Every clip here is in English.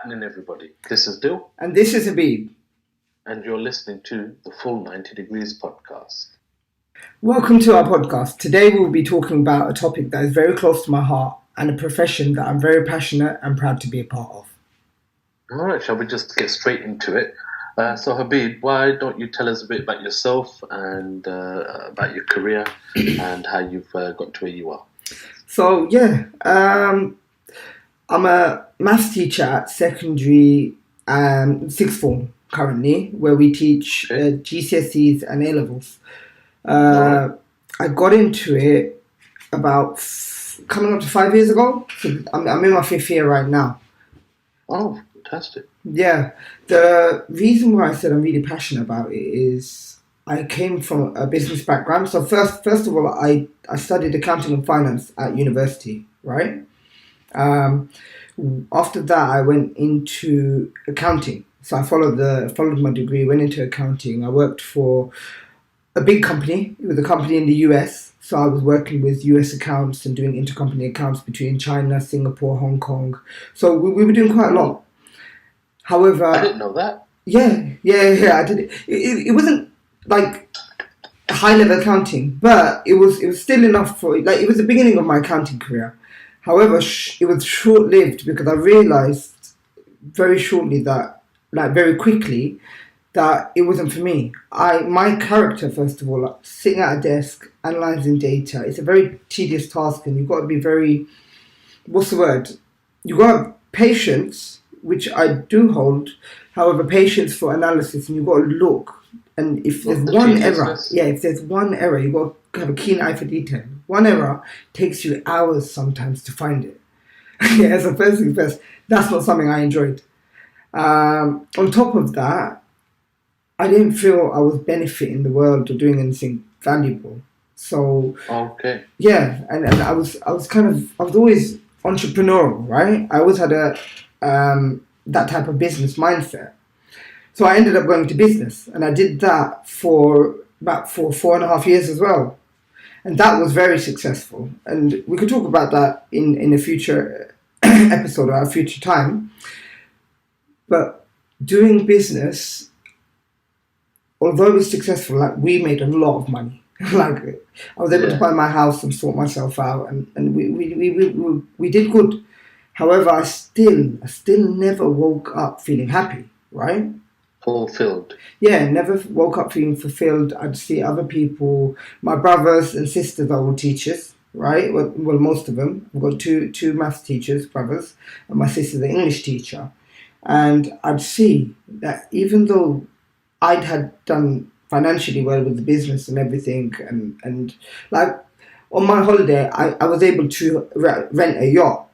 happening, everybody? This is Dill. And this is Habib. And you're listening to the Full 90 Degrees podcast. Welcome to our podcast. Today we'll be talking about a topic that is very close to my heart and a profession that I'm very passionate and proud to be a part of. All right, shall we just get straight into it? So Habib, why don't you tell us a bit about yourself and about your career and how you've got to where you are? So, I'm a maths teacher at secondary sixth form currently, where we teach GCSEs and A-levels. I got into it about coming up to 5 years ago. So I'm in my fifth year right now. Oh, fantastic. Yeah. The reason why I said I'm really passionate about it is I came from a business background. So first of all, I studied accounting and finance at university, right? After that, I went into accounting. So I followed my degree, went into accounting. I worked for a big company. It was a company in the US. So I was working with US accounts and doing intercompany accounts between China, Singapore, Hong Kong. So we were doing quite a lot. However, I didn't know that. Yeah, I did it. It wasn't like high level accounting, but it was still enough for it was the beginning of my accounting career. However, it was short lived because I realized very shortly that, very quickly, that it wasn't for me. My character, first of all, sitting at a desk, analysing data, it's a very tedious task, and you've got to be very, what's the word? You've got to have patience, which I do hold, however, patience for analysis, and you've got to look. And if there's one error, you've got to have a keen eye for detail. One error takes you hours sometimes to find it. So first things first, that's not something I enjoyed. On top of that, I didn't feel I was benefiting the world or doing anything valuable. So okay, and I was always entrepreneurial, right? I always had that type of business mindset. So I ended up going to business, and I did that for about 4.5 years as well. And that was very successful. And we could talk about that in a future episode or a future time. But doing business, although it was successful, we made a lot of money. I was able to buy my house and sort myself out, and we did good. However, I still never woke up feeling happy, right? Fulfilled. Yeah, never woke up feeling fulfilled. I'd see other people, my brothers and sisters are all teachers, right? Well, most of them. I've got two maths teachers, brothers, and my sister's an English teacher. And I'd see that even though I'd had done financially well with the business and everything, and on my holiday, I was able to rent a yacht.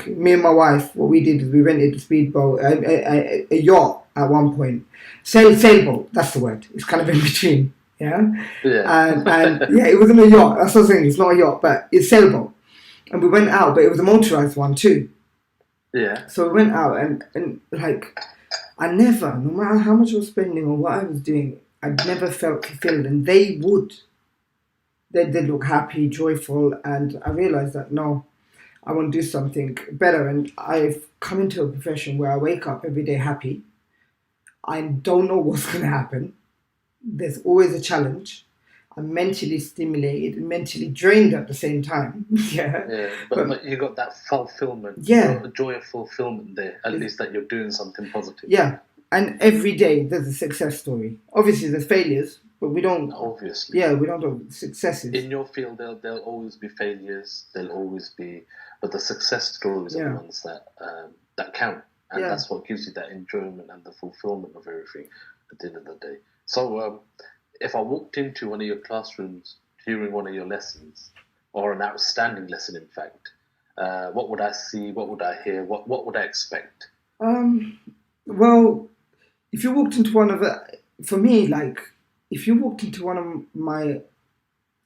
Me and my wife, what we did is we rented a speedboat, a yacht at one point. Sailboat, that's the word. It's kind of in between, yeah? Yeah. And it wasn't a yacht. That's what I'm saying. It's not a yacht, but it's sailboat. And we went out, but it was a motorized one too. Yeah. So we went out and I never, no matter how much I was spending or what I was doing, I never felt fulfilled. And they would. They'd look happy, joyful, and I realized that, no, I want to do something better. And I've come into a profession where I wake up every day happy. I don't know what's going to happen. There's always a challenge. I'm mentally stimulated, mentally drained at the same time. But you got that fulfillment. Yeah. You got a joy of fulfillment there, at least that you're doing something positive. Yeah. And every day there's a success story. Obviously there's failures, but we don't... Obviously. Yeah, we don't have successes. In your field, there'll always be failures. There'll always be... But the success stories are the ones that count. And that's what gives you that enjoyment and the fulfillment of everything at the end of the day. So if I walked into one of your classrooms during one of your lessons, or an outstanding lesson, in fact, what would I see? What would I hear? What would I expect? Well, if you walked into one of if you walked into one of my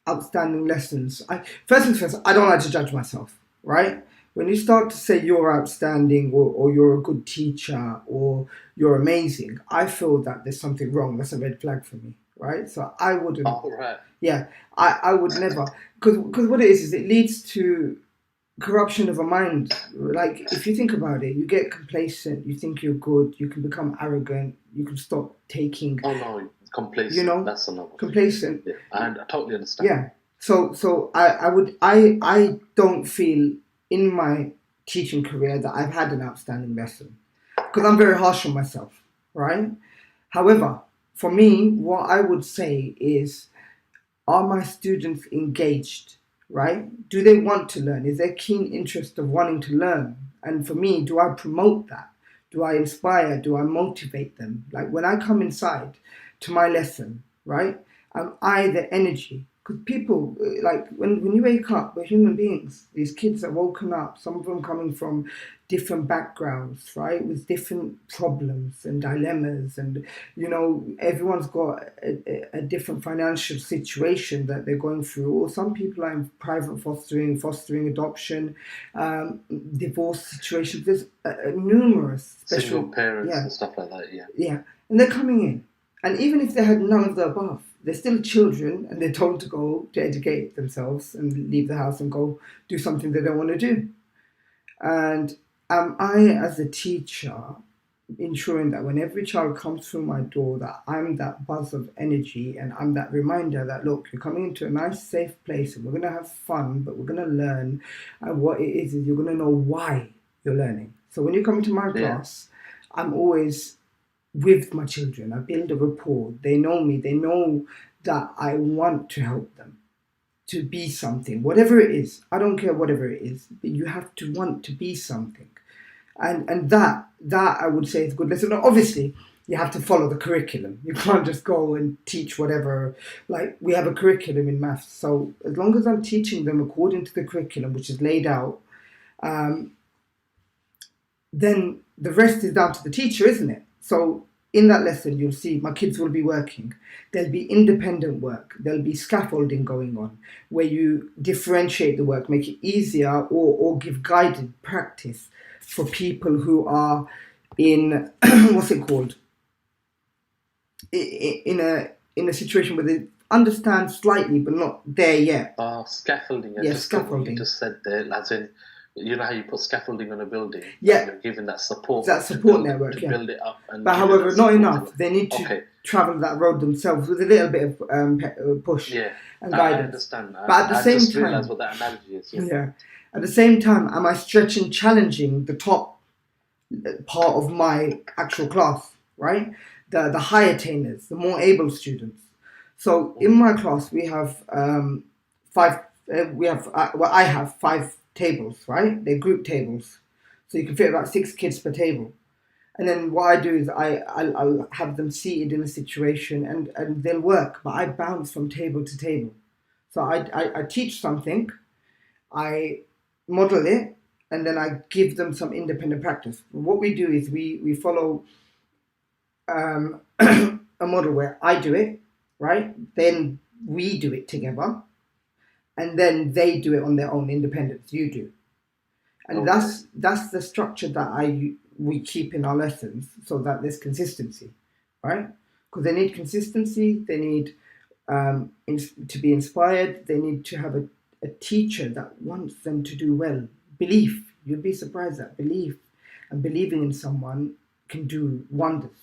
outstanding lessons, first things first, I don't like to judge myself, right? When you start to say you're outstanding or you're a good teacher or you're amazing, I feel that there's something wrong. That's a red flag for me, right? So I wouldn't. Oh, right. Yeah, I would never. Because what it is it leads to... corruption of a mind. Like, if you think about it, you get complacent, you think you're good, you can become arrogant, you can stop taking. Oh no, complacent. You know, that's another. Complacent. Yeah, and I totally understand. Yeah. So I don't feel in my teaching career that I've had an outstanding lesson, because I'm very harsh on myself, right? However, for me, what I would say is, are my students engaged, right? Do they want to learn? Is there keen interest of wanting to learn? And for me, do I promote that? Do I inspire? Do I motivate them? Like, when I come inside to my lesson, right? Am I the energy? Because people, like, when you wake up, we're human beings. These kids are woken up, some of them coming from different backgrounds, right? With different problems and dilemmas. And, you know, everyone's got a different financial situation that they're going through. Or some people are in private fostering adoption, divorce situations. There's numerous special single parents and stuff like that, yeah. Yeah, and they're coming in. And even if they had none of the above, they're still children, and they're told to go to educate themselves and leave the house and go do something they don't want to do. And am I, as a teacher, ensuring that when every child comes through my door, that I'm that buzz of energy, and I'm that reminder that, look, you're coming into a nice, safe place, and we're going to have fun, but we're going to learn. And what it is you're going to know why you're learning. So when you come into my class, I'm always with my children. I build a rapport. They know me. They know that I want to help them to be something, whatever it is. I don't care whatever it is, but you have to want to be something. And that I would say is a good lesson. Now, obviously, you have to follow the curriculum. You can't just go and teach whatever. Like, we have a curriculum in maths. So as long as I'm teaching them according to the curriculum, which is laid out, then the rest is down to the teacher, isn't it? So in that lesson, you'll see my kids will be working. There'll be independent work. There'll be scaffolding going on where you differentiate the work, make it easier, or give guided practice for people who are in, what's it called? In a situation where they understand slightly but not there yet. Scaffolding. Yeah, scaffolding. You just said there, as in, you know how you put scaffolding on a building? Yeah. You're giving that support. That support network, to build it up. But however, not enough. They need to travel that road themselves with a little bit of push and guidance. I understand. But at the same just time, realised what that analogy is. Yeah. At the same time, am I stretching, challenging the top part of my actual class, right? The high attainers, the more able students. So in my class, we have I have 5 tables, right? They're group tables. So you can fit about 6 kids per table. And then what I do is I'll have them seated in a situation and they'll work, but I bounce from table to table. So I teach something, I model it, and then I give them some independent practice. What we do is we follow a model where I do it, right? Then we do it together. And then they do it on their own, independence. You do, and that's the structure that we keep in our lessons, so that there's consistency, right? Because they need consistency. They need to be inspired. They need to have a teacher that wants them to do well. Belief. You'd be surprised that belief and believing in someone can do wonders.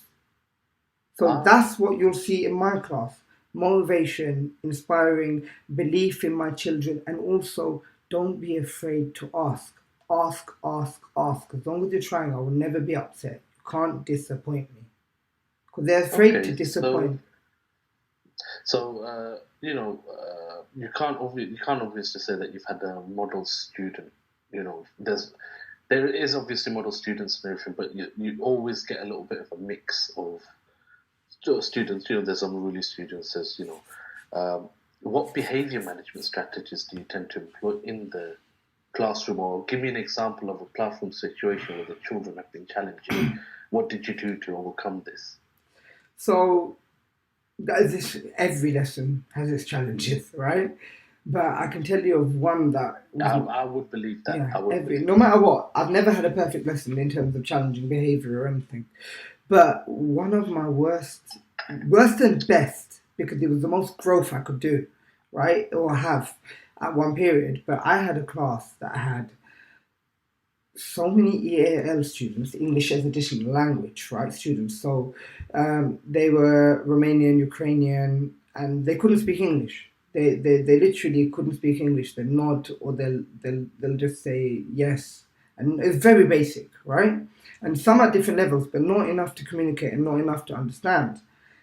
So that's what you'll see in my class. Motivation, inspiring, belief in my children, and also don't be afraid to ask. Ask. As long as you're trying, I will never be upset. You can't disappoint me. Because they're afraid to disappoint. So you can't obviously say that you've had a model student. You know, there is obviously model students and everything, but you always get a little bit of a mix of students. You know, there's unruly students. There's what behaviour management strategies do you tend to employ in the classroom, or give me an example of a classroom situation where the children have been challenging. What did you do to overcome this? So every lesson has its challenges, right? But I can tell you of one that I would believe that. Yeah, no matter what, I've never had a perfect lesson in terms of challenging behaviour or anything. But one of my worse than best, because it was the most growth I could do, right, or have at one period. But I had a class that had so many EAL students, English as additional language, right? Students. So they were Romanian, Ukrainian, and they couldn't speak English. They literally couldn't speak English. They nod or they'll just say yes, and it's very basic, right? And some at different levels, but not enough to communicate and not enough to understand.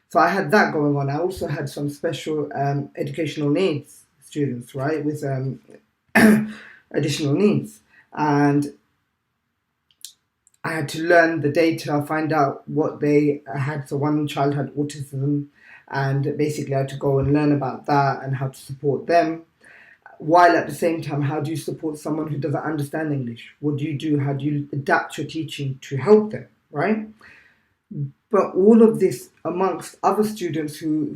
So I had that going on. I also had some special educational needs students, right, with additional needs, and I had to learn the data, find out what they had. So one child had autism, and basically I had to go and learn about that and how to support them. While at the same time, how do you support someone who doesn't understand English? What do you do? How do you adapt your teaching to help them, right? But all of this amongst other students who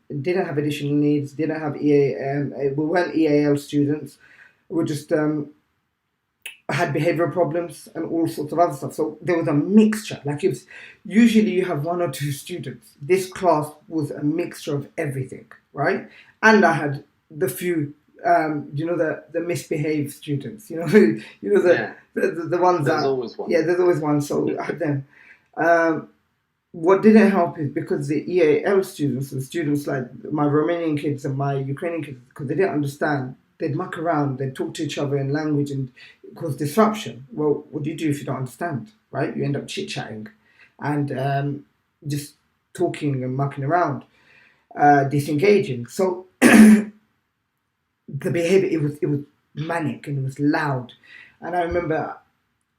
didn't have additional needs, didn't have we weren't EAL students, were just had behavioral problems and all sorts of other stuff. So there was a mixture. Like it was, usually you have one or two students. This class was a mixture of everything, right? And I had the few, the misbehaved students. The ones there's always one. Yeah, there's always one. So I had them. What didn't help is because the EAL students, the students like my Romanian kids and my Ukrainian kids, because they didn't understand, they'd muck around, they'd talk to each other in language and cause disruption. Well, what do if you don't understand, right? You end up chit-chatting and just talking and mucking around, disengaging. So the behavior, it was manic and it was loud. And I remember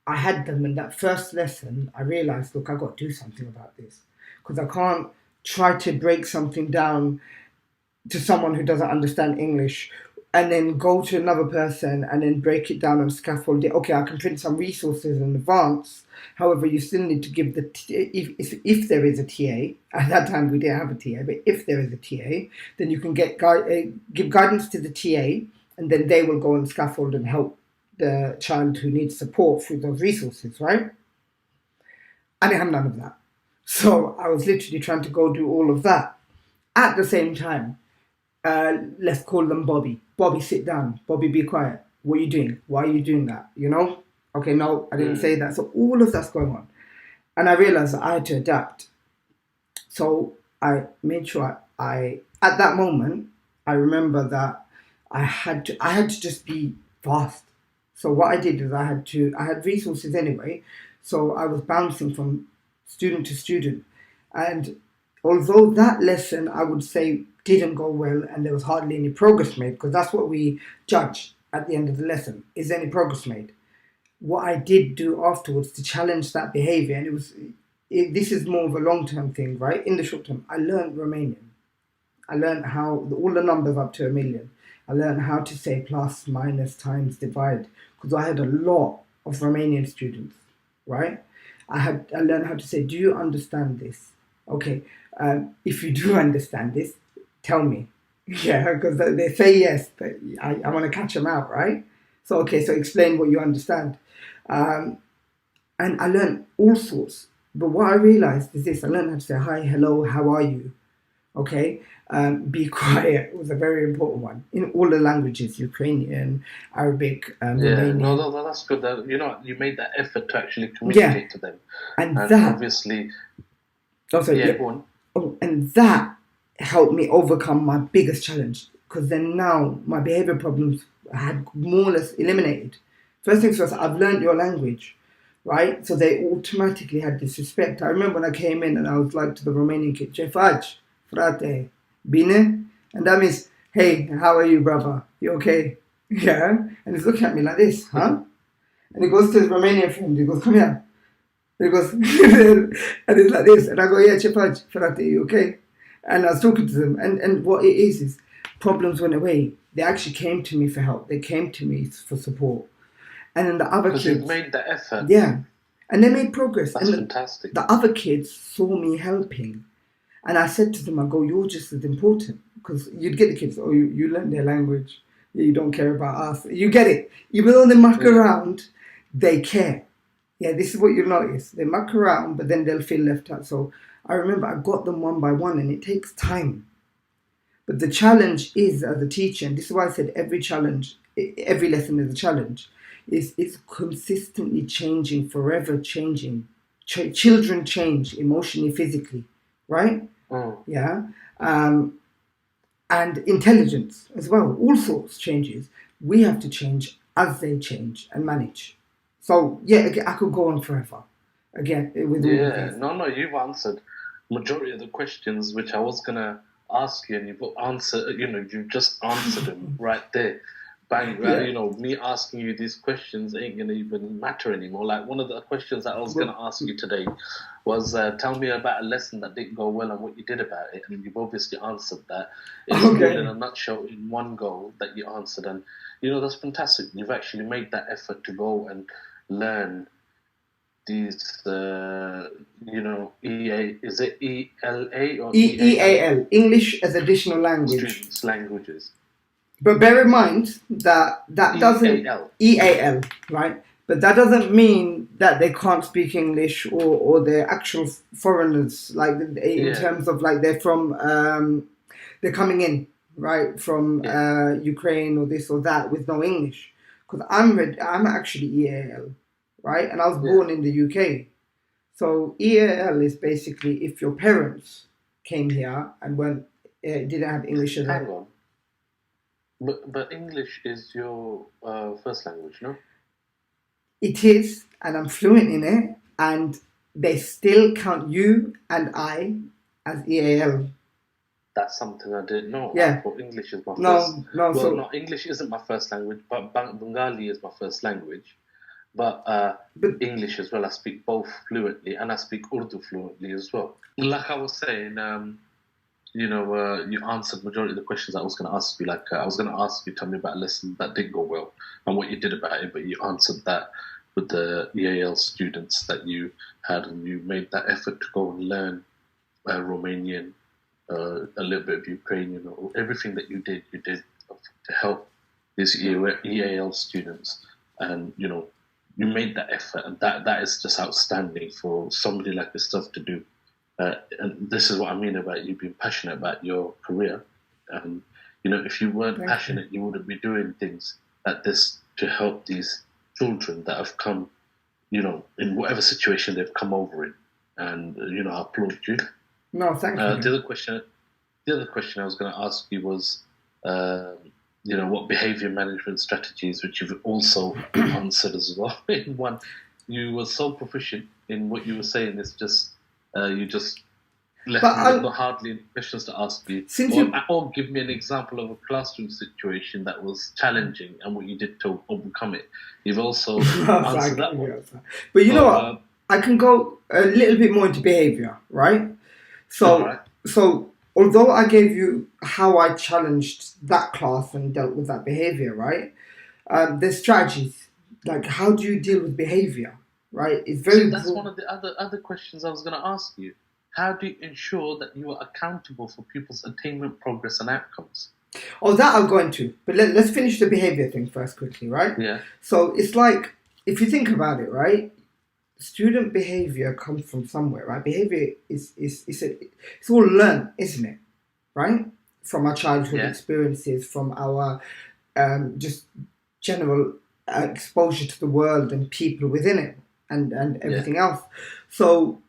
I had them in that first lesson. I realized, look, I've got to do something about this because I can't try to break something down to someone who doesn't understand English and then go to another person and then break it down and scaffold it. Okay, I can print some resources in advance. However, you still need to give if there is a TA. At that time, we didn't have a TA, but if there is a TA, then you can give guidance to the TA, and then they will go and scaffold and help the child who needs support through those resources, right? I didn't have none of that. So I was literally trying to go do all of that. At the same time, let's call them Bobby. Bobby, sit down. Bobby, be quiet. What are you doing? Why are you doing that? Okay, no, I didn't say that. So all of that's going on. And I realized that I had to adapt. So I made sure at that moment, I remember that I had to just be fast. So what I did is I had resources anyway. So I was bouncing from student to student. And although that lesson, I would say, didn't go well and there was hardly any progress made, because that's what we judge at the end of the lesson, is any progress made? What I did do afterwards to challenge that behavior, and this is more of a long-term thing, right? In the short term, I learned Romanian. I learned how all the numbers up to 1 million. I learned how to say plus, minus, times, divide, because I had a lot of Romanian students, right? I learned how to say, do you understand this? Okay, if you do understand this, tell me. Yeah, because they say yes, but I want to catch them out, right? So explain what you understand. And I learned all sorts. But what I realized is this: I learned how to say hi, hello, how are you? Okay, be quiet was a very important one in all the languages: Ukrainian, Arabic, Romanian. No, that's good. You made that effort to actually communicate to them, and that obviously. Go on. Oh, and that helped me overcome my biggest challenge, because then now my behavior problems had more or less eliminated. First things first, I've learned your language, right? So they automatically had this respect. I remember when I came in and I was like to the Romanian kid, "Ce faci, frate, bine?" And that means, "Hey, how are you, brother? You okay?" Yeah? And he's looking at me like this, huh? And he goes to his Romanian friend, he goes, "Come here." And he goes, and he's like this. And I go, "Yeah, ce faci, frate, you okay?" And I was talking to them, and what it is problems went away. They actually came to me for help. They came to me for support. And then the other kids... Because you made the effort. Yeah. And they made progress. That's fantastic. The other kids saw me helping. And I said to them, I go, "You're just as important." Because you'd get the kids, "Oh, you learn their language. You don't care about us." You get it. Even though they muck around, they care. Yeah, this is what you'll notice. They muck around, but then they'll feel left out. So I remember I got them one by one, and it takes time. But the challenge is, as a teacher, and this is why I said every lesson is a challenge, It's consistently changing, forever changing. Children change emotionally, physically, right? Yeah. And intelligence as well. All sorts changes. We have to change as they change and manage. So yeah, I could go on forever. Again, with all of these. No, you've answered majority of the questions which I was gonna ask you, and you've answered. You just answered them right there. Bang, me asking you these questions ain't gonna even matter anymore. Like one of the questions that I was gonna ask you today was, tell me about a lesson that didn't go well and what you did about it, and you've obviously answered that. It's all in a nutshell in one go that you answered, and that's fantastic. You've actually made that effort to go and learn these, EA, is it ELA or EAL, English as additional language. Students' languages. But bear in mind that doesn't EAL, right? But that doesn't mean that they can't speak English or they're actual foreigners, like in terms of like they're from they're coming in, right, from Ukraine or this or that with no English. Because I'm actually EAL, right, and I was born in the UK. So EAL is basically if your parents came here and didn't have English as well. But English is your first language, no? It is, and I'm fluent in it, and they still count you and I as EAL. That's something I didn't know. Yeah. I thought English is my first. No. English isn't my first language, but Bengali is my first language. But English as well, I speak both fluently, and I speak Urdu fluently as well. Like I was saying, you answered majority of the questions I was going to ask you. Like I was going to ask you, tell me about a lesson that didn't go well and what you did about it, but you answered that with the EAL students that you had, and you made that effort to go and learn Romanian, a little bit of Ukrainian, everything that you did to help these EAL students, and you made that effort, and that is just outstanding for somebody like yourself to do. And this is what I mean about you being passionate about your career. If you weren't passionate, you wouldn't be doing things like this to help these children that have come, in whatever situation they've come over in. And, I applaud you. No, thank you. The other question I was going to ask you was, what behavior management strategies, which you've also answered as well in one. You were so proficient in what you were saying. It's just you just left me with hardly any questions to ask you. Or give me an example of a classroom situation that was challenging and what you did to overcome it. You've also answered that one. But you know what? I can go a little bit more into behavior, right? So although I gave you how I challenged that class and dealt with that behavior, right? There's strategies. Like, how do you deal with behavior, right? It's very. That's one of the other questions I was going to ask you. How do you ensure that you are accountable for people's attainment, progress, and outcomes? Oh, that I'll go into. But let's finish the behavior thing first quickly, right? Yeah. So it's like, if you think about it, right? Student behavior comes from somewhere, right? Behavior is it's all learned, isn't it? Right? From our childhood experiences, from our just general exposure to the world and people within it, and everything else. So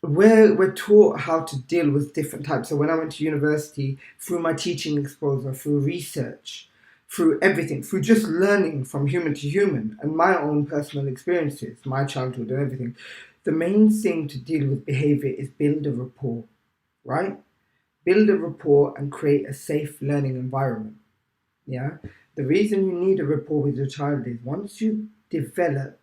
we're taught how to deal with different types. So when I went to university, through my teaching exposure, through research, through everything, through just learning from human to human and my own personal experiences, my childhood and everything, the main thing to deal with behavior is build a rapport, right? Build a rapport and create a safe learning environment. Yeah. The reason you need a rapport with your child is once you develop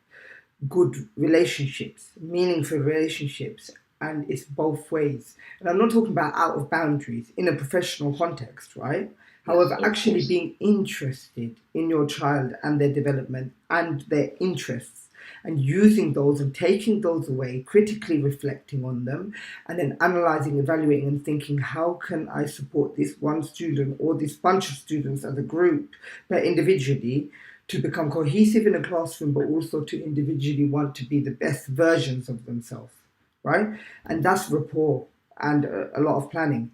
good relationships, meaningful relationships, and it's both ways. And I'm not talking about out of boundaries in a professional context, right? However, actually being interested in your child and their development and their interests, and using those and taking those away, critically reflecting on them, and then analysing, evaluating and thinking, how can I support this one student or this bunch of students as a group, but individually, to become cohesive in a classroom, but also to individually want to be the best versions of themselves, right? And that's rapport and a lot of planning.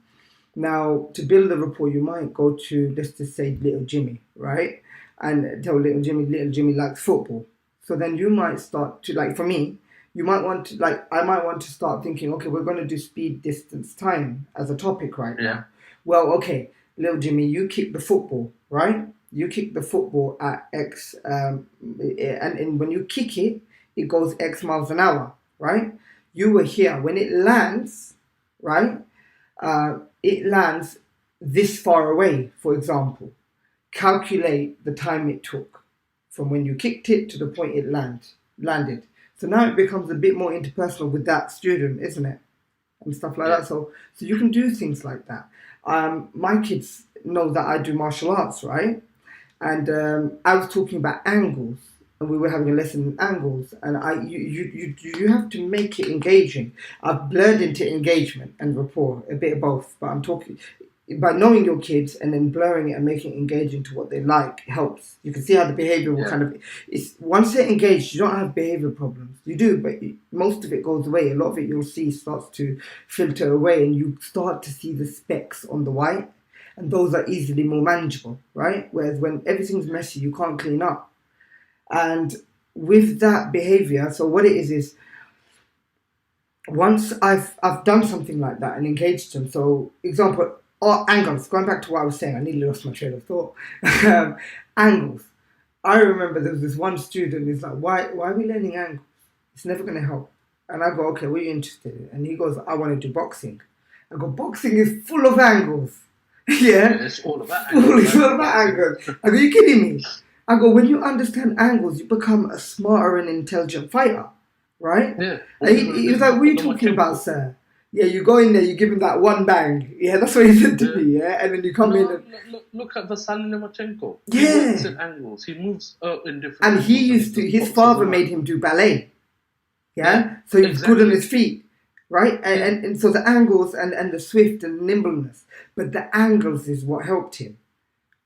Now, to build a rapport, you might go to, let's just say, little Jimmy, right? and tell little Jimmy likes football. So then you might start to, like, for me, you might want to, like, I might want to start thinking, okay, we're going to do speed, distance, time as a topic right now. Well, okay, little Jimmy, you kick the football, right? You kick the football at X, and when you kick it, it goes X miles an hour, right? You were here. When it lands, right, it lands this far away, for example. Calculate the time it took from when you kicked it to the point it landed. So now it becomes a bit more interpersonal with that student, isn't it? And stuff like that. So you can do things like that. My kids know that I do martial arts, right? And I was talking about angles, and we were having a lesson in angles, and you have to make it engaging. I've blurred into engagement and rapport, a bit of both, but I'm talking by knowing your kids and then blurring it and making it engaging to what they like helps. You can see how the behavior will kind of, it's once they're engaged, you don't have behavior problems. You do, but most of it goes away. A lot of it you'll see starts to filter away, and you start to see the specks on the white, and those are easily more manageable, right? Whereas when everything's messy, you can't clean up. And with that behavior, so what it is once I've done something like that and engaged them, so example, angles, going back to what I was saying, I nearly lost my train of thought. Angles. I remember there was this one student who's like, why are we learning angles? It's never going to help. And I go, okay, what are you interested in? And he goes, I want to do boxing. I go, boxing is full of angles. It's all about angles. It's all about angles. I go, are you kidding me? I go, when you understand angles, you become a smarter and intelligent fighter, right? Yeah. He was like, what are you talking about, sir? Yeah, you go in there, you give him that one bang. Yeah, that's what he said to me, yeah? And then you come in and... Look at Vasily Lomachenko. Yeah. He moves in angles. He moves in different and angles. He used to... His father made him do ballet. Yeah? So he's good on his feet, right? And so the angles and the swift and nimbleness. But the angles is what helped him,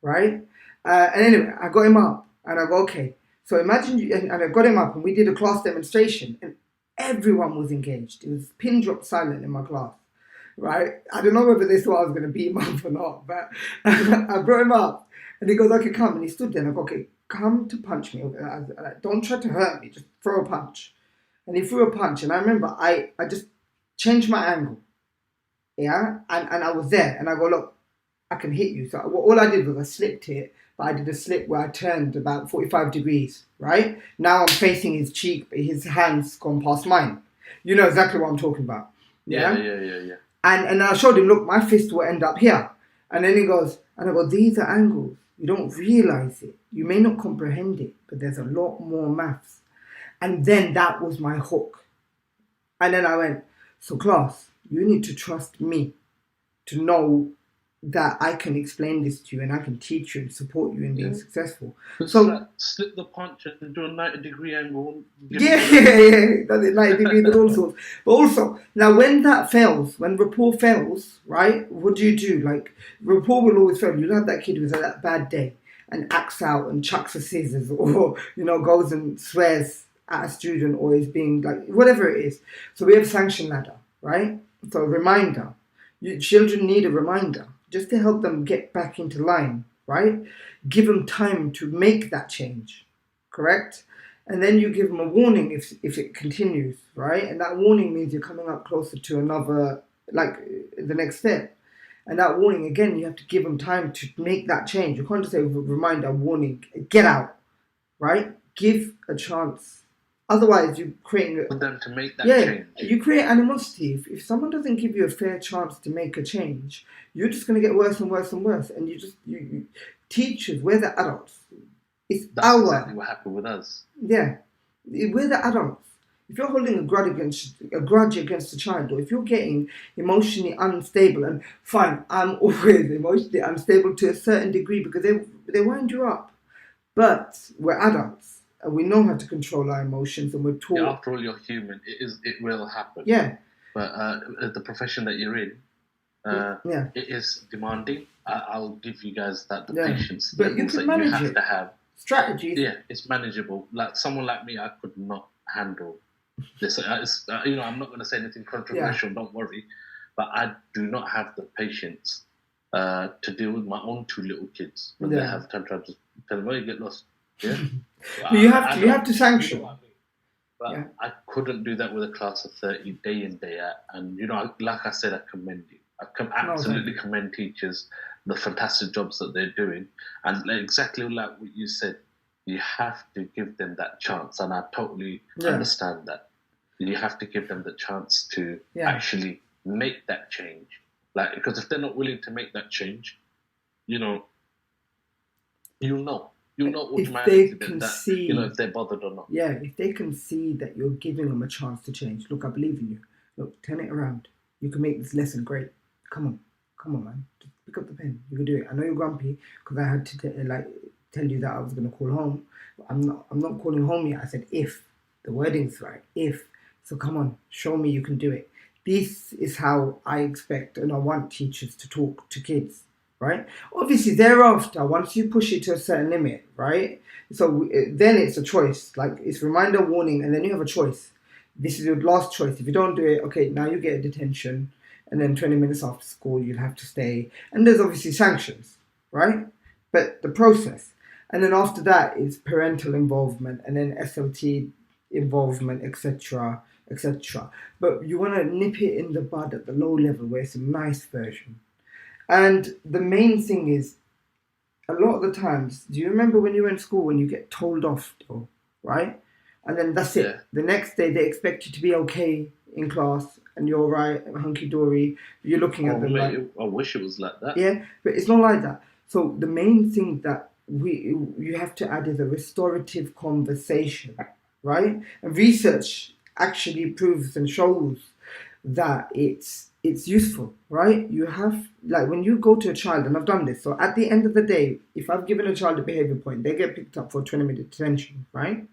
right? And anyway, I got him up. And I go, okay. So imagine... And I got him up and we did a class demonstration. And everyone was engaged. It was pin drop silent in my class, right? I don't know whether they thought I was going to beat him up or not, but I brought him up and he goes, okay, come. And he stood there and I go, okay, come to punch me. Don't try to hurt me, just throw a punch. And he threw a punch and I remember I just changed my angle, yeah? And I was there and I go, look, I can hit you. So all I did was I slipped it, but I did a slip where I turned about 45 degrees, right? Now I'm facing his cheek, but his hand's gone past mine. You know exactly what I'm talking about. Yeah. And I showed him, look, my fist will end up here. And then he goes, and I go, these are angles. You don't realize it. You may not comprehend it, but there's a lot more maths. And then that was my hook. And then I went, so class, you need to trust me to know that I can explain this to you and I can teach you and support you in being successful. So like, slip the punch and do a 90-degree angle. Yeah. 90 degrees and all sorts. But also, now when that fails, when rapport fails, right, what do? Like, rapport will always fail. You'll have that kid who's had that bad day and acts out and chucks the scissors or, goes and swears at a student or is being like, whatever it is. So we have sanction ladder, right? So a reminder. Children need a reminder, just to help them get back into line, right? Give them time to make that change, correct? And then you give them a warning if it continues, right? And that warning means you're coming up closer to another, like the next step. And that warning, again, you have to give them time to make that change. You can't just say, reminder, warning, get out, right? Give a chance. Otherwise, you're creating... For them to make that change. You create animosity. If someone doesn't give you a fair chance to make a change, you're just going to get worse and worse and worse. And you teachers, we're the adults. That's exactly what happened with us. Yeah. We're the adults. If you're holding a grudge against a child, or if you're getting emotionally unstable, and fine, I'm always emotionally unstable to a certain degree because they wind you up. But we're adults. And we know how to control our emotions, and we're taught. Yeah, after all, you're human. It will happen. Yeah. But the profession that you're in, it is demanding. I'll give you guys the patience. But you can manage you have to have strategies. Yeah, it's manageable. Like someone like me, I could not handle this. I'm not going to say anything controversial. Don't worry. But I do not have the patience to deal with my own two little kids when they have tantrums. Just tell them, "Oh, you get lost." Yeah, but you have to sanction. You know, but I couldn't do that with a class of 30 day in, day out. And, like I said, I commend you. I absolutely commend teachers, the fantastic jobs that they're doing. And exactly like what you said, you have to give them that chance. And I totally understand that. You have to give them the chance to actually make that change. Like, because if they're not willing to make that change, you'll know. You'll know automatically if they can see, if they're bothered or not. Yeah, if they can see that you're giving them a chance to change. Look, I believe in you. Look, turn it around. You can make this lesson great. Come on, man. Just pick up the pen. You can do it. I know you're grumpy because I had to tell you that I was going to call home. But I'm not calling home yet. I said if. The wording's right. If. So come on, show me you can do it. This is how I expect and I want teachers to talk to kids. Right? Obviously, thereafter, once you push it to a certain limit, right? So then it's a choice. Like, it's reminder, warning, and then you have a choice. This is your last choice. If you don't do it, okay, now you get a detention, and then 20 minutes after school, you'll have to stay. And there's obviously sanctions, right? But the process. And then after that is parental involvement, and then SLT involvement, etc., etc. But you want to nip it in the bud at the low level where it's a nice version. And the main thing is, a lot of the times, do you remember when you were in school when you get told off, right? And then that's it. The next day they expect you to be okay in class and you're right, hunky-dory. You're looking at them like... I wish it was like that. Yeah, but it's not like that. So the main thing that you have to add is a restorative conversation, right? And research actually proves and shows that it's useful, right? You have, like, when you go to a child, and I've done this, so at the end of the day, if I've given a child a behaviour point, they get picked up for a 20-minute detention, right?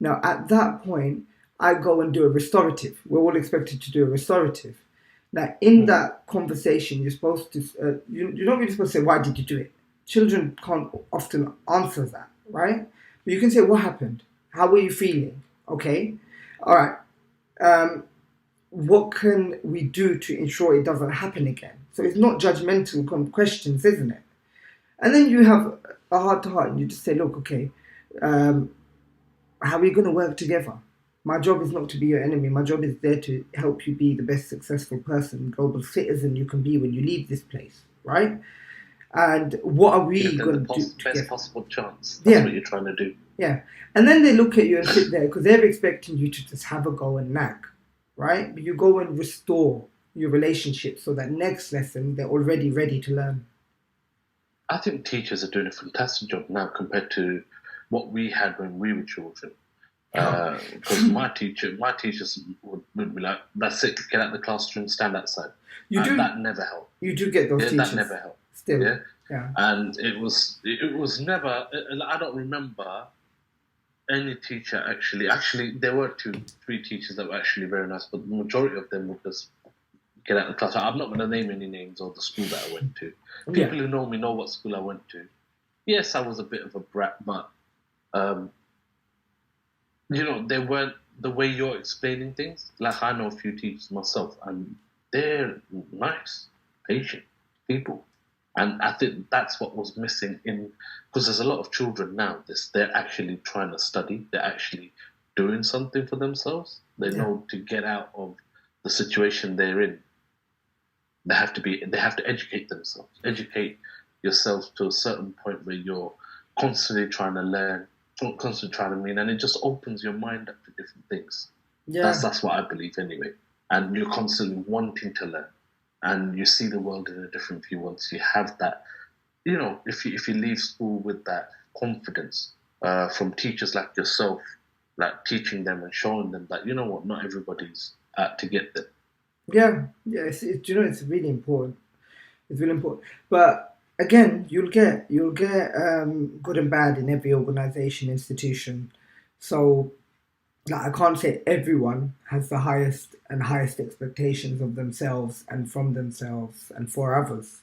Now, at that point, I go and do a restorative. We're all expected to do a restorative. Now, in that conversation, you're supposed to, you're not really supposed to say, why did you do it? Children can't often answer that, right? But you can say, what happened? How were you feeling? Okay? All right. What can we do to ensure it doesn't happen again? So it's not judgmental questions, isn't it? And then you have a heart to heart and you just say, look, okay, how are we going to work together? My job is not to be your enemy. My job is there to help you be the best successful person, global citizen you can be when you leave this place, right? And what are we going to do together? Best possible chance. That's what you're trying to do. Yeah. And then they look at you and sit there because they're expecting you to just have a go and nag. Right? But you go and restore your relationship so that next lesson they're already ready to learn. I think teachers are doing a fantastic job now compared to what we had when we were children. Because my teachers would be like, "That's it, get out of the classroom, stand outside." That never helped. You do get those teachers. That never helped. Still. Yeah. And it was never. I don't remember any teacher actually there were 2-3 teachers that were actually very nice, but the majority of them would just get out of the class. I'm not going to name any names or the school that I went to. People who know me know what school I went to. Yes, I was a bit of a brat, but they weren't the way you're explaining things. Like, I know a few teachers myself and they're nice, patient people. And I think that's what was missing because there's a lot of children now, they're actually trying to study, they're actually doing something for themselves. They know to get out of the situation they're in. They have to educate themselves, educate yourself to a certain point where you're constantly trying to learn, constantly trying to mean, and it just opens your mind up to different things. Yeah. That's what I believe anyway. And you're constantly wanting to learn. And you see the world in a different view once you have that. If you leave school with that confidence from teachers like yourself, like teaching them and showing them that, not everybody's out to get them. Yeah. It's really important. It's really important. But again, you'll get good and bad in every organisation, institution. So, I can't say everyone has the highest expectations of themselves and from themselves and for others,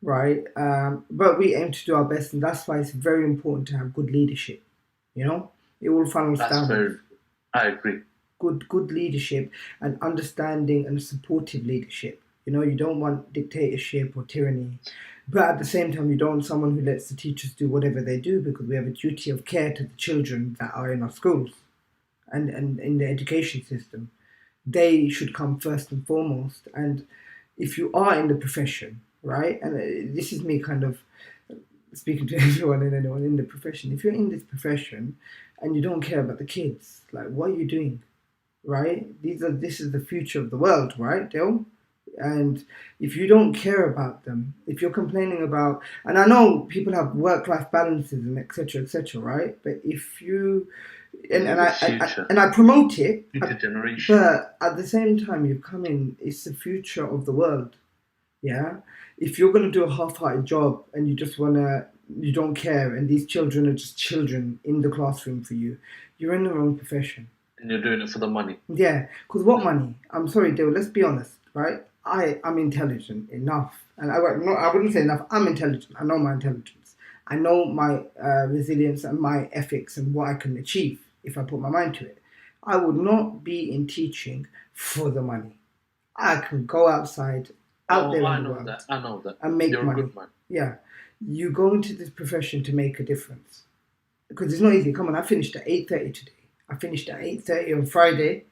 right? But we aim to do our best, and that's why it's very important to have good leadership. It all funnels down. I agree. Good leadership and understanding and supportive leadership You don't want dictatorship or tyranny. But at the same time, you don't want someone who lets the teachers do whatever they do, because we have a duty of care to the children that are in our schools and in the education system. They should come first and foremost. And if you are in the profession, right, and this is me kind of speaking to everyone and anyone in the profession, if you're in this profession and you don't care about the kids, like, what are you doing, right? This is the future of the world, right, Dill? And if you don't care about them, if you're complaining about, and I know people have work-life balances and etc., right? But if you, I promote it, future generation, but at the same time, you come in, it's the future of the world, yeah. If you're going to do a half-hearted job and you don't care, and these children are just children in the classroom for you, you're in the wrong profession. And you're doing it for the money. Yeah, because what money? I'm sorry, Dill, let's be honest, right? I'm intelligent enough, and I wouldn't say enough. I'm intelligent. I know my intelligence. I know my resilience and my ethics and what I can achieve if I put my mind to it. I would not be in teaching for the money. I can go outside, out there in the world. I know that. And make You're money. A good man. Yeah, you go into this profession to make a difference, because it's not easy. Come on, I finished at 8:30 today. I finished at 8:30 on Friday.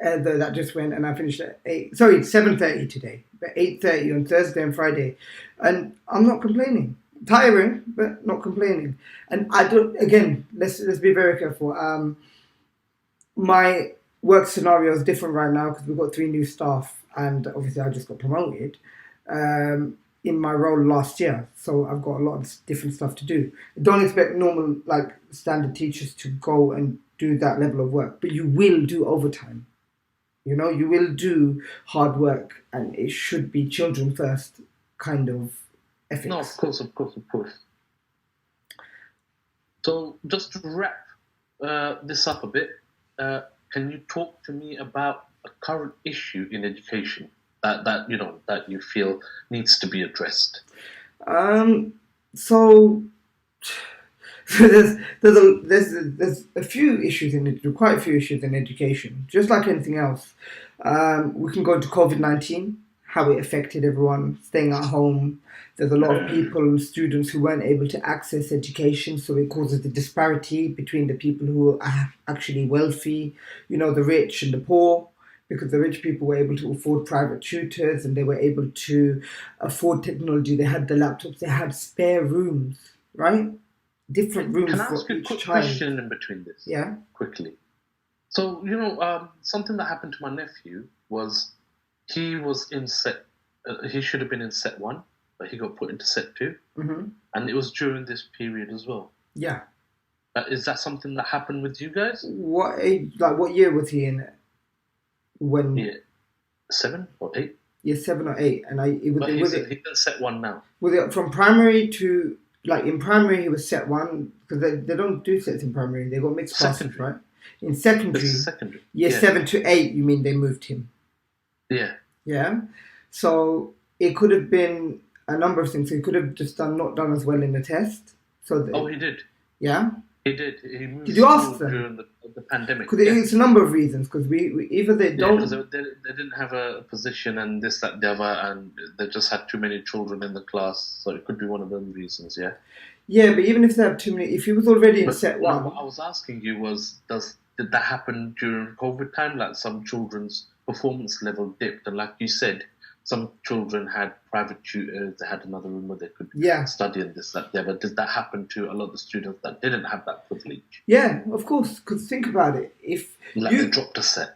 That just went, and I finished at 7:30 today, but 8:30 on Thursday and Friday, and I'm not complaining. Tiring, but not complaining. And I don't. Again, let's be very careful. My work scenario is different right now because we've got 3 new staff, and obviously I just got promoted in my role last year, so I've got a lot of different stuff to do. Don't expect normal, like, standard teachers to go and do that level of work, but you will do overtime. You will do hard work, and it should be children first kind of ethics. No, of course. So just to wrap this up a bit, can you talk to me about a current issue in education that you feel needs to be addressed? So there's a few issues quite a few issues in education. Just like anything else, we can go into COVID-19, how it affected everyone staying at home. There's a lot of people and students who weren't able to access education, so it causes the disparity between the people who are actually wealthy, the rich and the poor, because the rich people were able to afford private tutors and they were able to afford technology. They had the laptops, they had spare rooms, right? Different rooms. Can I ask you a quick question in between this? Yeah. Quickly. So, something that happened to my nephew was he was in set, he should have been in set 1, but he got put into set 2. Mm-hmm. And it was during this period as well. Yeah. Is that something that happened with you guys? What year was he in? When? Yeah, 7 or 8? Yeah, 7 or 8. And he's in set 1 now. Was it from primary to, like, in primary he was set 1, because they don't do sets in primary, they got mixed classes, right? In secondary, year 7 to 8, you mean they moved him? Yeah. Yeah. So it could have been a number of things. He could have just not done as well in the test. He did. Yeah. He did. He moved. Did you ask them during the pandemic? Because it's a number of reasons. Because we either they don't. Because they didn't have a position and this, that, the other, and they just had too many children in the class. So it could be one of them reasons. Yeah. Yeah, but even if they have too many, if he was already in set 1. What I was asking you was, did that happen during COVID time? Like, some children's performance level dipped, and like you said, some children had private tutors, they had another room where they could study and this, that, the other. Did that happen to a lot of the students that didn't have that privilege? Yeah, of course, because think about it. If they dropped a set.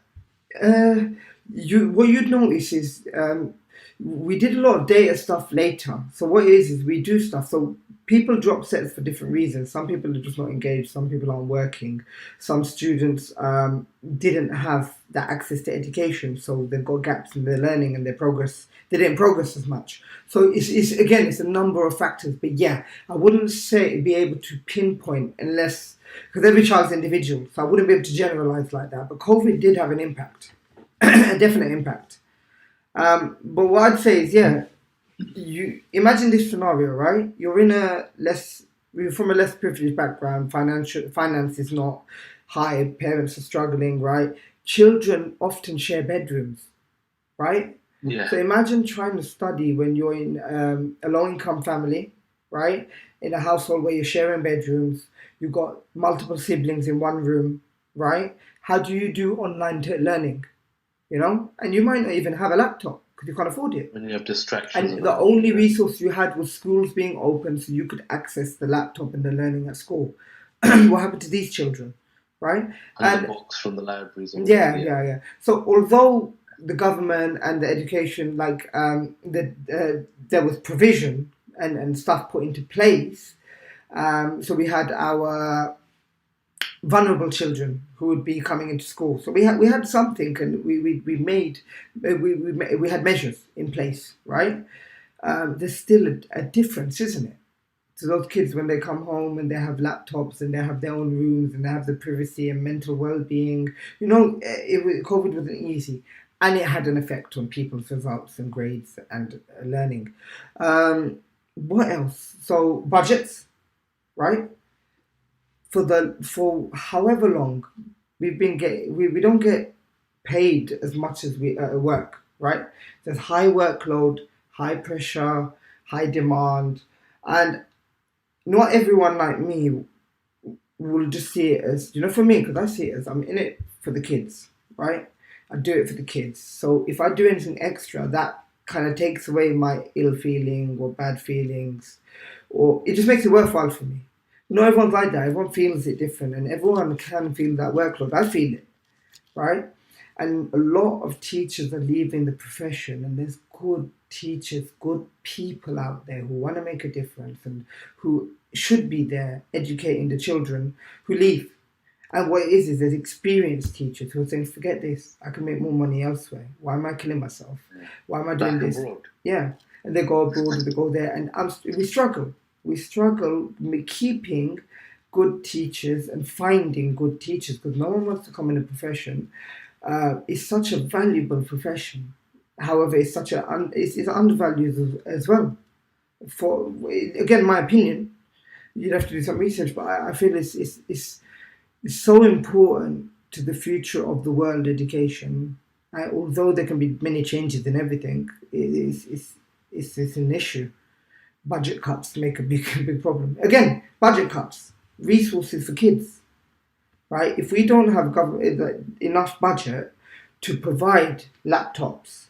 What you'd notice is we did a lot of data stuff later. So what it is we do stuff. So people drop sets for different reasons. Some people are just not engaged. Some people aren't working. Some students didn't have that access to education, so they've got gaps in their learning and their progress. They didn't progress as much. So it's a number of factors. But yeah, I wouldn't be able to pinpoint unless, because every child's individual, so I wouldn't be able to generalize like that. But COVID did have an impact, a definite impact. But what I'd say is, you imagine this scenario, right? You're from a less privileged background. Finance is not high. Parents are struggling, right? Children often share bedrooms, right? Yeah. So imagine trying to study when you're in a low-income family, right? In a household where you're sharing bedrooms, you've got multiple siblings in one room, right? How do you do online learning? You know, and you might not even have a laptop because you can't afford it. When you have distractions And and the that. only resource you had was schools being open, so you could access the laptop and the learning at school. What happened to these children, right? And the And books from the libraries. Or yeah, yeah. yeah, yeah. So although the government and the education, there was provision and stuff put into place. So we had our vulnerable children who would be coming into school. So we had something, and we had measures in place, right? There's still a difference, isn't it? So those kids, when they come home and they have laptops and they have their own rooms and they have the privacy and mental well-being, COVID wasn't easy, and it had an effect on people's results and grades and learning. What else? So budgets, right? For however long we've been getting, we don't get paid as much as we work, right? There's high workload, high pressure, high demand, and not everyone like me will just see it as, for me, because I see it as I'm in it for the kids, right? I do it for the kids. So if I do anything extra, that kind of takes away my ill feeling or bad feelings, or it just makes it worthwhile for me. Not everyone's like that. Everyone feels it different, and everyone can feel that workload. I feel it, right? And a lot of teachers are leaving the profession, and there's good teachers, good people out there who want to make a difference and who should be there educating the children who leave. And what it is there's experienced teachers who are saying, forget this, I can make more money elsewhere. Why am I killing myself? Why am I doing this? Abroad. Yeah. And they go abroad and they go there. And we struggle. We struggle keeping good teachers and finding good teachers because no one wants to come in the profession. It's such a valuable profession. However, it's it's undervalued as well. For again, my opinion, you'd have to do some research, but I feel it's so important to the future of the world education. Although there can be many changes in everything, it's an issue. Budget cuts make a big problem. Again, budget cuts, resources for kids, right? If we don't have enough budget to provide laptops,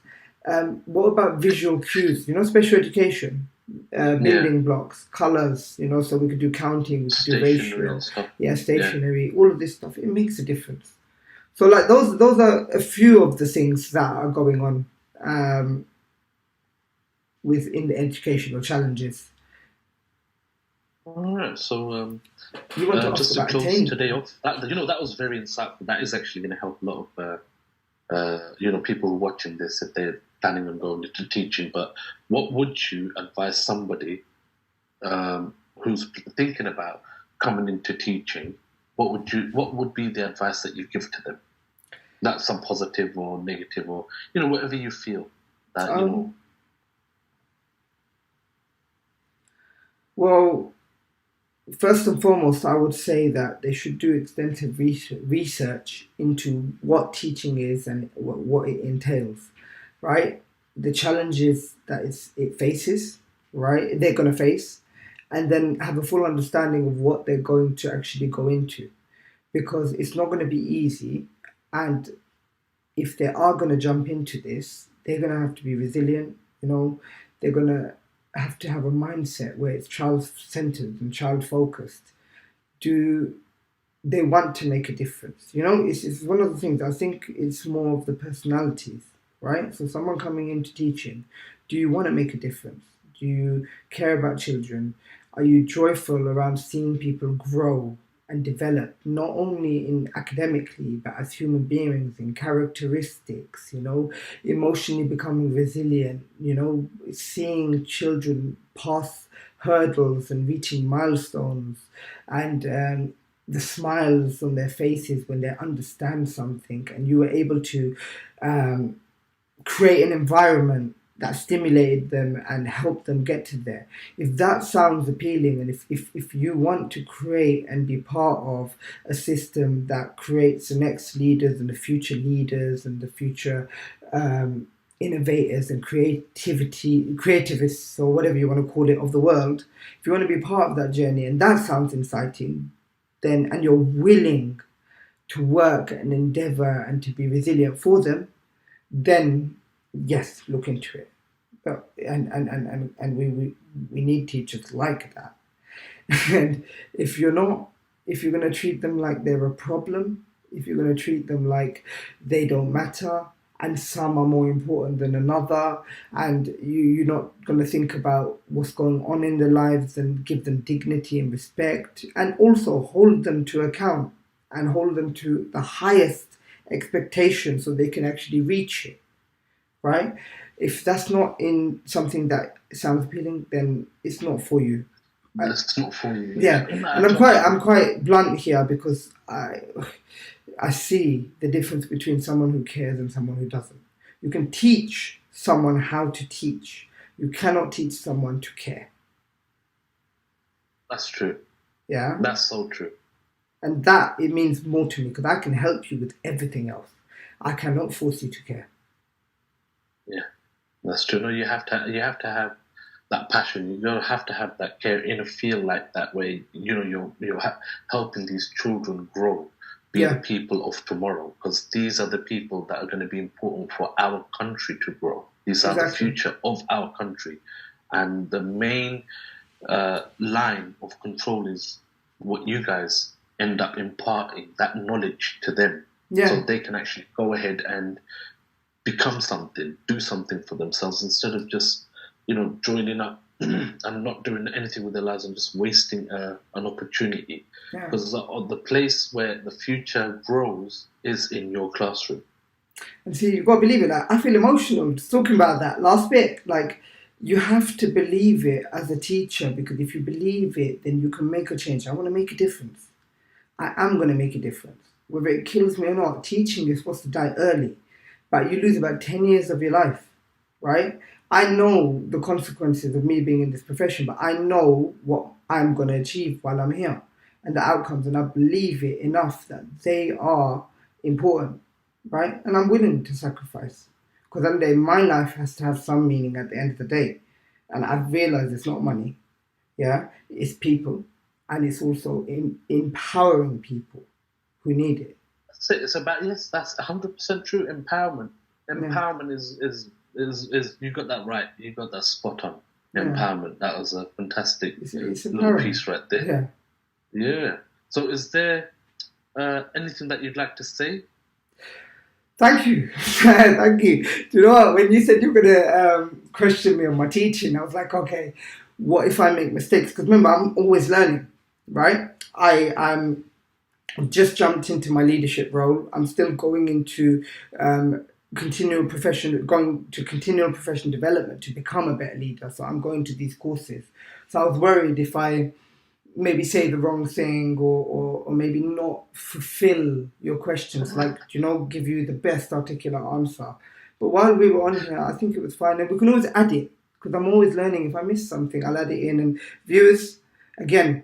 what about visual cues? Special education, building blocks, colors. So we could do counting, we could do ratio, stationery, all of this stuff. It makes a difference. So like those are a few of the things that are going on within the educational challenges. All right, so you want to just to close today off, that was very insightful. That is actually going to help a lot of people watching this if they're planning on going into teaching. But what would you advise somebody who's thinking about coming into teaching? What would be the advice that you give to them? Not some positive or negative or whatever you feel that Well, first and foremost, I would say that they should do extensive research into what teaching is and what it entails, right? The challenges that it faces, right? They're going to face, and then have a full understanding of what they're going to actually go into, because it's not going to be easy. And if they are going to jump into this, they're going to have to be resilient. They're going to have to have a mindset where it's child-centered and child-focused. Do they want to make a difference? It's one of the things. I think it's more of the personalities, right? So someone coming into teaching, do you want to make a difference? Do you care about children? Are you joyful around seeing people grow and develop, not only in academically, but as human beings, in characteristics, emotionally becoming resilient, seeing children pass hurdles and reaching milestones, and the smiles on their faces when they understand something, and you were able to create an environment that stimulated them and helped them get to there. If that sounds appealing, and if you want to create and be part of a system that creates the next leaders and the future leaders and the future innovators and creativists, or whatever you want to call it, of the world, if you want to be part of that journey, and that sounds exciting, then, and you're willing to work and endeavor and to be resilient for them, then yes, look into it. But, and we need teachers like that. And if you're going to treat them like they're a problem, if you're going to treat them like they don't matter, and some are more important than another, and you're not going to think about what's going on in their lives and give them dignity and respect, and also hold them to account and hold them to the highest expectation so they can actually reach it, right? If that's not in something that sounds appealing, then it's not for you. It's not for you. Yeah, and I'm quite blunt here because I see the difference between someone who cares and someone who doesn't. You can teach someone how to teach. You cannot teach someone to care. That's true. Yeah? That's so true. And that, it means more to me because I can help you with everything else. I cannot force you to care. Yeah, that's true. No, you have to have that passion. You don't have to have that care in a field like that where you're helping these children grow, be the people of tomorrow, because these are the people that are going to be important for our country to grow. These are the future of our country, and the main line of control is what you guys end up imparting that knowledge to them, so they can actually go ahead and become something, do something for themselves instead of just joining up and not doing anything with their lives and just wasting an opportunity. Because the place where the future grows is in your classroom. And see, you've got to believe it. Like, I feel emotional just talking about that last bit. Like, you have to believe it as a teacher, because if you believe it, then you can make a change. I want to make a difference. I am going to make a difference. Whether it kills me or not, teaching is supposed to die early. But you lose about 10 years of your life, right? I know the consequences of me being in this profession, but I know what I'm going to achieve while I'm here and the outcomes, and I believe it enough that they are important, right? And I'm willing to sacrifice, because one day my life has to have some meaning at the end of the day. And I've realized it's not money, it's people, and it's also empowering people who need it. It's about, yes, that's 100% true. Empowerment is you got that right. You got that spot on. Empowerment. That was a fantastic little piece right there. Yeah. So, is there anything that you'd like to say? Thank you. Thank you. Do you know what? When you said you were going to question me on my teaching, I was like, okay, what if I make mistakes? Because remember, I'm always learning, right? I'm just jumped into my leadership role. I'm still going into continual professional development to become a better leader. So I'm going to these courses. So I was worried if I maybe say the wrong thing or maybe not fulfill your questions, like, give you the best articulate answer. But while we were on here, I think it was fine. And we can always add it, because I'm always learning. If I miss something, I'll add it in. And viewers, again,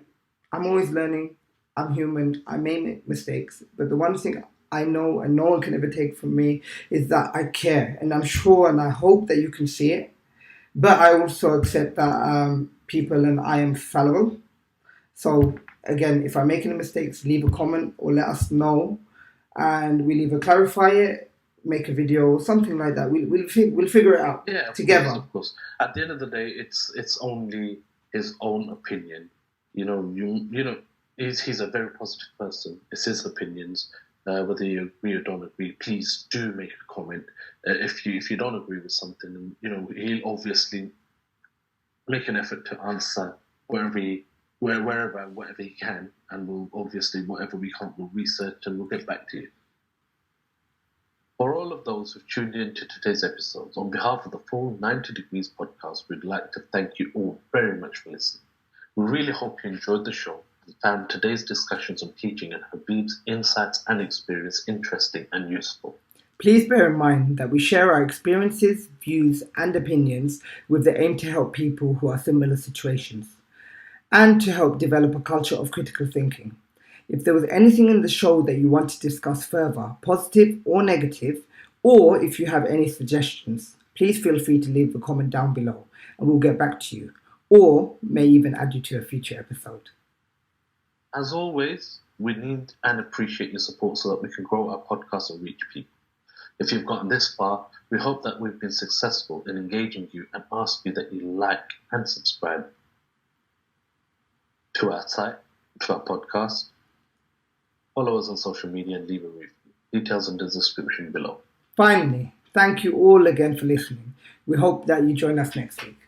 I'm always learning. I'm human. I may make mistakes. But the one thing I know and no one can ever take from me is that I care. And I'm sure and I hope that you can see it. But I also accept that people and I am fallible. So again, if I'm making mistakes, leave a comment or let us know. And we'll either clarify it, make a video, something like that. We'll figure it out together. Of course. At the end of the day, it's only his own opinion. He's a very positive person. It's his opinions. Whether you agree or don't agree, please do make a comment. If you don't agree with something, he'll obviously make an effort to answer wherever and whatever he can, and we'll obviously, whatever we can't, we'll research and we'll get back to you. For all of those who've tuned in to today's episodes, on behalf of the full 90 Degrees podcast, we'd like to thank you all very much for listening. We really hope you enjoyed the show and found today's discussions on teaching and Habib's insights and experience interesting and useful. Please bear in mind that we share our experiences, views, and opinions with the aim to help people who are in similar situations, and to help develop a culture of critical thinking. If there was anything in the show that you want to discuss further, positive or negative, or if you have any suggestions, please feel free to leave a comment down below and we'll get back to you, or may even add you to a future episode. As always, we need and appreciate your support so that we can grow our podcast and reach people. If you've gotten this far, we hope that we've been successful in engaging you and ask you that you like and subscribe to our site, to our podcast. Follow us on social media and leave a review. Details in the description below. Finally, thank you all again for listening. We hope that you join us next week.